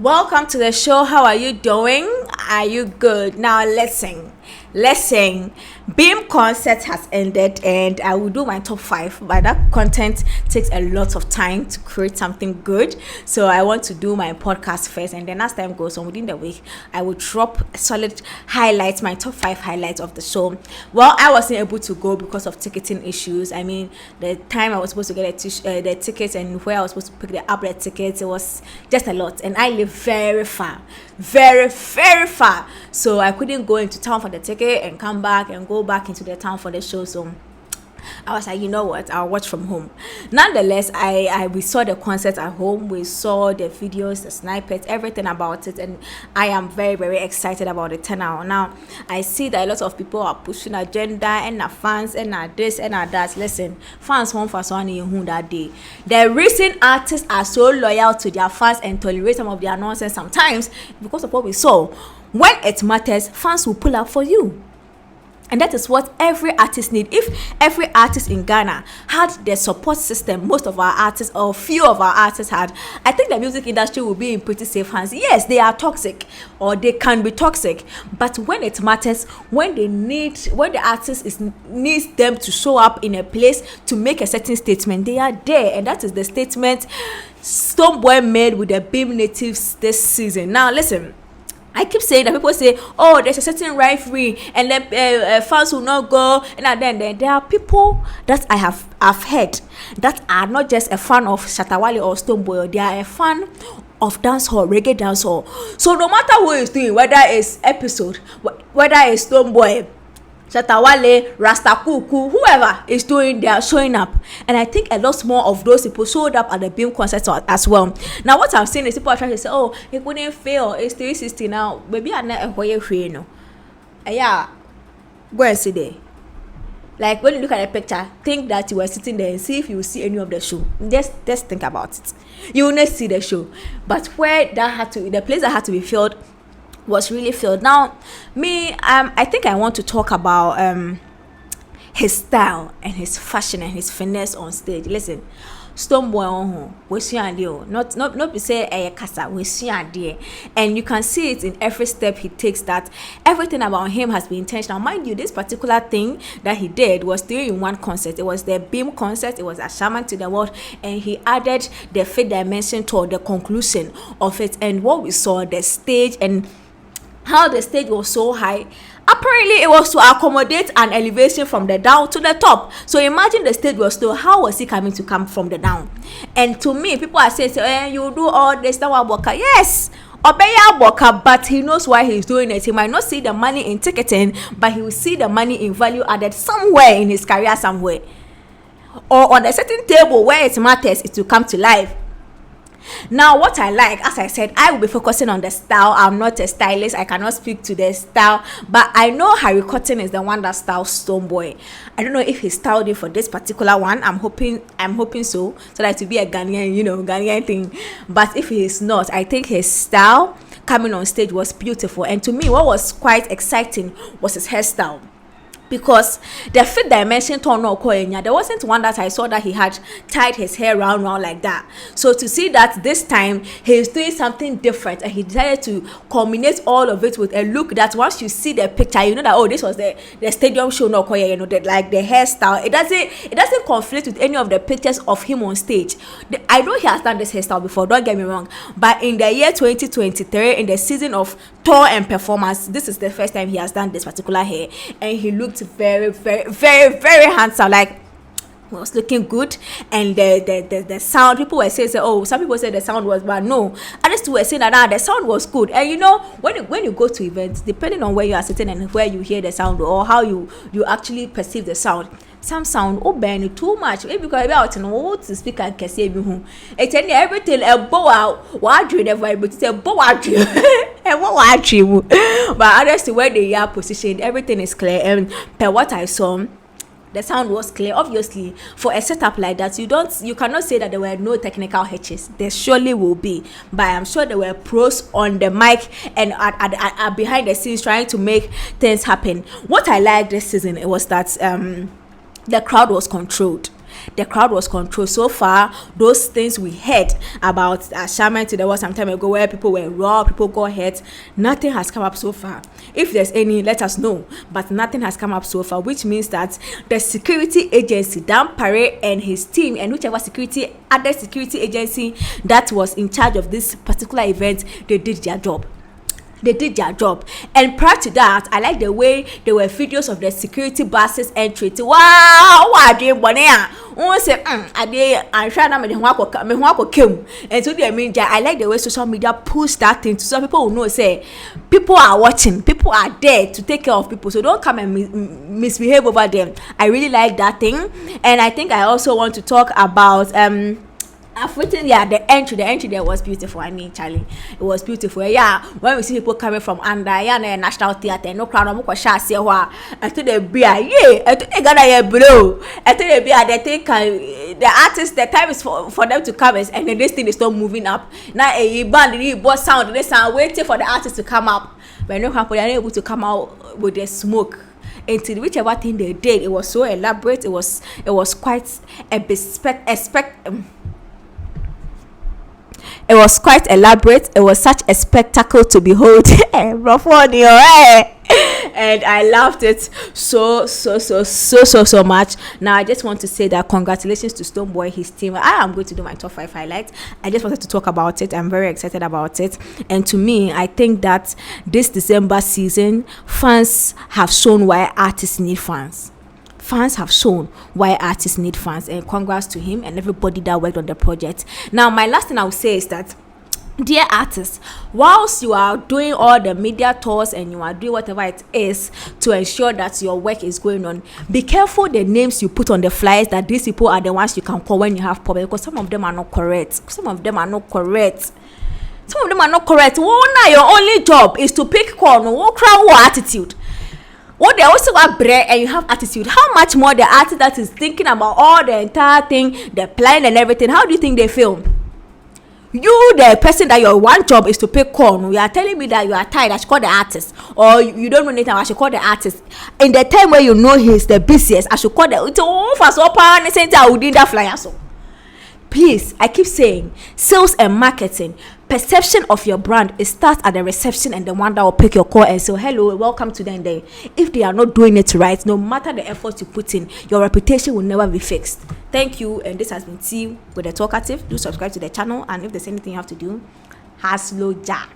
Welcome to the show. How are you doing? Are you good? Now listen. Beam concert has ended and I will do my top 5, but that content takes a lot of time to create something good. So I want to do my podcast first, and then as time goes on within the week, I will drop solid highlights, my top 5 highlights of the show. Well, I wasn't able to go because of ticketing issues. I mean, the time I was supposed to get the tickets and where I was supposed to pick up the tickets, it was just a lot. And I live very far, very far. So I couldn't go into town for the ticket and come back and go back into the town for the show. So I was like, you know what, I'll watch from home. Nonetheless, we saw the concert at home. We saw the videos, the snippets, everything about it, and I am very excited about the turnout. Now I see that a lot of people are pushing agenda and fans and this and that. Listen, fans home for someone in who that day. The recent artists are so loyal to their fans and tolerate some of their nonsense sometimes because of what we saw. When it matters, fans will pull up for you. And that is what every artist need. If every artist in Ghana had the support system most of our artists or few of our artists had, I think the music industry will be in pretty safe hands. Yes, they are toxic or they can be toxic, but when it matters, when the artist needs them to show up in a place to make a certain statement, they are there. And that is the statement Stonebwoy made with the Beam Natives this season. Now listen, I keep saying that people say, oh, there's a certain rivalry and then fans will not go, and then there are people that I've heard that are not just a fan of Shatawale or Stonebwoy, they are a fan of dancehall, reggae dancehall. So no matter who is doing, whether it's episode, whether it's Stonebwoy, Shatawale, Rastakuku, whoever is doing, they are showing up. And I think a lot more of those people showed up at the Beam concert as well. Now what I'm saying is people are trying to say, oh, it couldn't fail, it's 360 now. Maybe I'm not a way, no. Yeah, go and sit there. Like when you look at the picture, think that you were sitting there and see if you see any of the show. Just think about it. You will not see the show. But the place that had to be filled was really filled. Now me, I think I want to talk about his style and his fashion and his finesse on stage. Listen, Stonebwoy we see not be say kasa we see and you can see it in every step he takes, that everything about him has been intentional. Mind you, this particular thing that he did was 3-in-1 concert. It was the Beam concert, it was a shaman to the world, and he added the fifth dimension to the conclusion of it. And what we saw, the stage and how the stage was so high, apparently it was to accommodate an elevation from the down to the top. So imagine the stage was still, how was he come from the down? And to me, people are saying, you do all this, that Boka. Yes, Obeya Boka, but he knows why he's doing it. He might not see the money in ticketing, but he will see the money in value added somewhere in his career somewhere. Or on a certain table where it matters, it will come to life. Now what I like, as I said, I will be focusing on the style. I'm not a stylist, I cannot speak to the style, but I know Harry Cotton is the one that styles Stonebwoy. I don't know if he styled it for this particular one. I'm hoping so that it will be a Ghanaian thing. But if he is not, I think his style coming on stage was beautiful. And to me, what was quite exciting was his hairstyle, because the fifth dimension turn no koenya, there wasn't one that I saw that he had tied his hair round like that. So to see that this time he's doing something different, and he decided to culminate all of it with a look that once you see the picture, you know that, oh, this was the stadium show no koenya, you know, that like the hairstyle, it doesn't conflict with any of the pictures of him on stage. I know he has done this hairstyle before, don't get me wrong, but in the year 2023, in the season of tour and performance, this is the first time he has done this particular hair, and he looked very handsome. Like, he was looking good. And the sound, people were saying, oh, some people said the sound was bad. No, others were saying that the sound was good. And you know, when you go to events, depending on where you are sitting and where you hear the sound or how you actually perceive the sound, some sound burn too much. Maybe because about to speak and can say it's everything a bow what dream the vibe, it's a bow dream and what dream. But others, where they are positioned, everything is clear. And per what I saw, the sound was clear. Obviously, for a setup like that, you cannot say that there were no technical hitches. There surely will be, but I'm sure there were pros on the mic and at behind the scenes trying to make things happen. What I liked this season, it was that the crowd was controlled. The crowd was controlled. So far, those things we heard about Shaman to there was some time ago where people were robbed, people got hurt, nothing has come up so far. If there's any, let us know. But nothing has come up so far, which means that the security agency, Dan Pare and his team, and whichever other security agency that was in charge of this particular event, they did their job. And prior to that, I like the way there were videos of the security buses entry. Wow, what they bonea. One say, I'm trying to me who came. And so I like the way social media push that thing to some people who know say people are watching, people are there to take care of people. So don't come and misbehave over them. I really like that thing. And I think I also want to talk about I've written, the entry there was beautiful. I mean, Charlie, it was beautiful. Yeah, when we see people coming from under, National Theatre, no crowd, no question, say what, I think they be I think they got a blow. I think they be they think the artists, the time is for them to come, and then this thing is not moving up. Now a band, the boss sound, they sound waiting for the artists to come up, but no happen, they're able to come out with the smoke. Until whichever thing they did, it was so elaborate. It was quite It was quite elaborate. It was such a spectacle to behold. And I loved it so much. Now I just want to say that congratulations to Stonebwoy, his team. I am going to do my top 5 highlights. I just wanted to talk about it. I'm very excited about it. And to me, I think that this December season, fans have shown why artists need fans. Fans have shown why artists need fans, and congrats to him and everybody that worked on the project. Now, my last thing I will say is that, dear artists, whilst you are doing all the media tours and you are doing whatever it is to ensure that your work is going on, be careful the names you put on the flyers, that these people are the ones you can call when you have problems, because some of them are not correct. Your only job is to pick corn, crowd attitude. What they also have bread and you have attitude. How much more the artist that is thinking about all the entire thing, the plan and everything, how do you think they feel? You, the person that your one job is to pick corn, you are telling me that you are tired, I should call the artist. Or you don't know anything, I should call the artist. In the time where you know he's the busiest, I should call the flyer. So please, I keep saying, sales and marketing, perception of your brand, it starts at the reception and the one that will pick your call and say, hello, welcome to them there. If they are not doing it right, no matter the effort you put in, your reputation will never be fixed. Thank you, and this has been T with the Talkative. Do subscribe to the channel, and if there's anything you have to do, Haslo Ja.